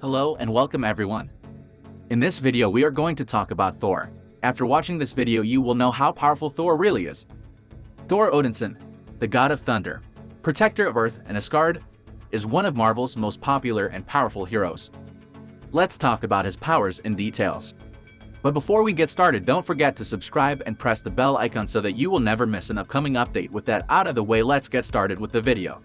Hello and welcome everyone. In this video we are going to talk about Thor. After watching this video you will know how powerful Thor really is. Thor Odinson, the god of thunder, protector of Earth and Asgard, is one of Marvel's most popular and powerful heroes. Let's talk about his powers in details. But before we get started, don't forget to subscribe and press the bell icon so that you will never miss an upcoming update. With that out of the way, let's get started with the video.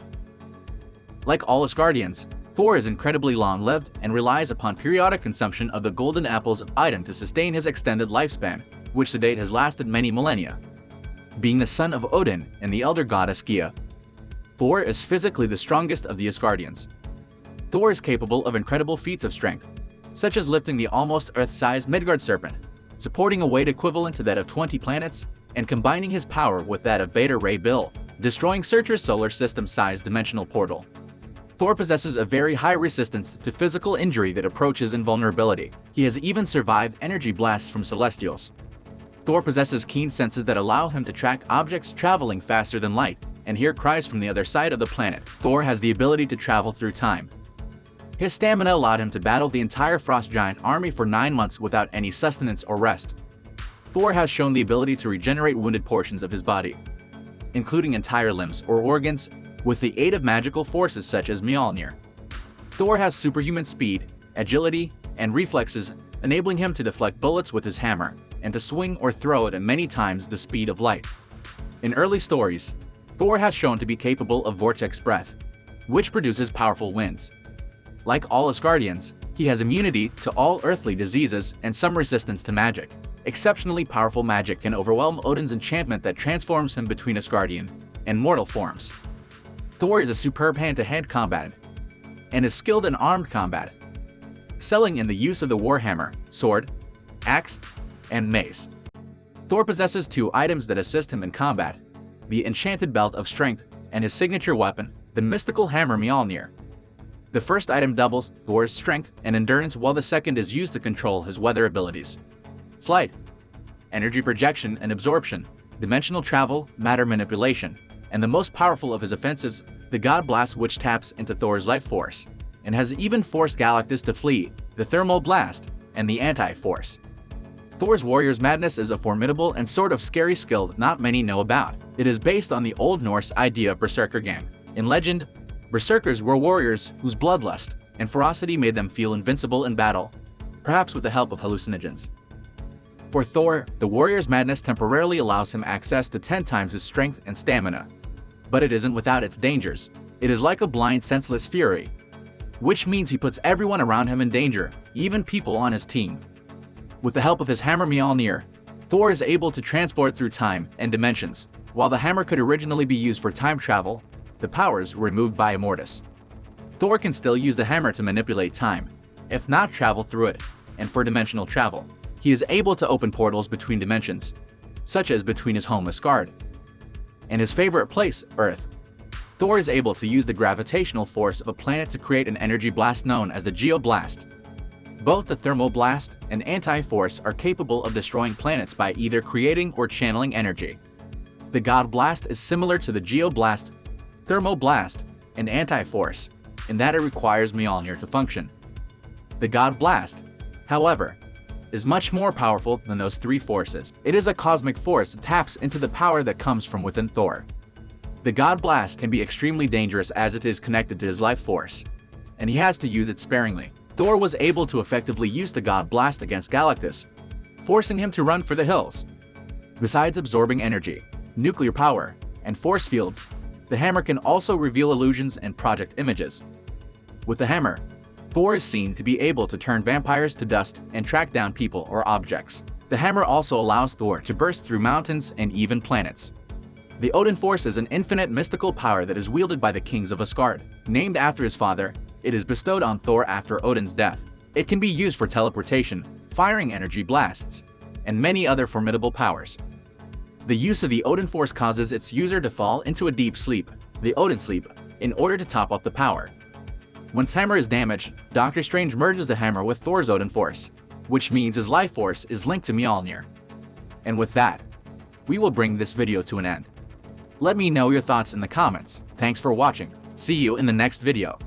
Like all Asgardians, Thor is incredibly long-lived and relies upon periodic consumption of the golden apples of Idun to sustain his extended lifespan, which to date has lasted many millennia. Being the son of Odin and the elder goddess Gaia, Thor is physically the strongest of the Asgardians. Thor is capable of incredible feats of strength, such as lifting the almost Earth-sized Midgard serpent, supporting a weight equivalent to that of 20 planets, and combining his power with that of Beta Ray Bill, destroying Surtur's solar system-sized dimensional portal. Thor possesses a very high resistance to physical injury that approaches invulnerability. He has even survived energy blasts from Celestials. Thor possesses keen senses that allow him to track objects traveling faster than light and hear cries from the other side of the planet. Thor has the ability to travel through time. His stamina allowed him to battle the entire Frost Giant army for 9 months without any sustenance or rest. Thor has shown the ability to regenerate wounded portions of his body, including entire limbs or organs, with the aid of magical forces such as Mjolnir. Thor has superhuman speed, agility, and reflexes, enabling him to deflect bullets with his hammer and to swing or throw it at many times the speed of light. In early stories, Thor has shown to be capable of vortex breath, which produces powerful winds. Like all Asgardians, he has immunity to all earthly diseases and some resistance to magic. Exceptionally powerful magic can overwhelm Odin's enchantment that transforms him between Asgardian and mortal forms. Thor is a superb hand-to-hand combat and is skilled in armed combat, excelling in the use of the warhammer, sword, axe, and mace. Thor possesses 2 items that assist him in combat: the enchanted belt of strength and his signature weapon, the mystical hammer Mjolnir. The first item doubles Thor's strength and endurance, while the second is used to control his weather abilities: flight, energy projection and absorption, dimensional travel, matter manipulation, and the most powerful of his offensives, the God Blast, which taps into Thor's life force, and has even forced Galactus to flee, the Thermal Blast, and the Anti-Force. Thor's Warrior's Madness is a formidable and sort of scary skill not many know about. It is based on the Old Norse idea of Berserkergang. In legend, Berserkers were warriors whose bloodlust and ferocity made them feel invincible in battle, perhaps with the help of hallucinogens. For Thor, the Warrior's Madness temporarily allows him access to 10 times his strength and stamina. But it isn't without its dangers. It is like a blind, senseless fury, which means he puts everyone around him in danger, even people on his team. With the help of his hammer Mjolnir, Thor is able to transport through time and dimensions. While the hammer could originally be used for time travel, the powers were removed by Immortus. Thor can still use the hammer to manipulate time, if not travel through it, and for dimensional travel. He is able to open portals between dimensions, such as between his home Asgard and his favorite place, Earth. Thor is able to use the gravitational force of a planet to create an energy blast known as the Geoblast. Both the Thermal Blast and Anti-Force are capable of destroying planets by either creating or channeling energy. The God Blast is similar to the Geoblast, Thermal Blast, and Anti-Force, in that it requires Mjolnir to function. The God Blast, however, is much more powerful than those 3 forces. It is a cosmic force that taps into the power that comes from within Thor. The God Blast can be extremely dangerous as it is connected to his life force, and he has to use it sparingly. Thor was able to effectively use the God Blast against Galactus, forcing him to run for the hills. Besides absorbing energy, nuclear power, and force fields, the hammer can also reveal illusions and project images. With the hammer, Thor is seen to be able to turn vampires to dust and track down people or objects. The hammer also allows Thor to burst through mountains and even planets. The Odin Force is an infinite mystical power that is wielded by the kings of Asgard. Named after his father, it is bestowed on Thor after Odin's death. It can be used for teleportation, firing energy blasts, and many other formidable powers. The use of the Odin Force causes its user to fall into a deep sleep, the Odin Sleep, in order to top up the power. When the hammer is damaged, Doctor Strange merges the hammer with Thor's Odin Force, which means his life force is linked to Mjolnir. And with that, we will bring this video to an end. Let me know your thoughts in the comments. Thanks for watching. See you in the next video.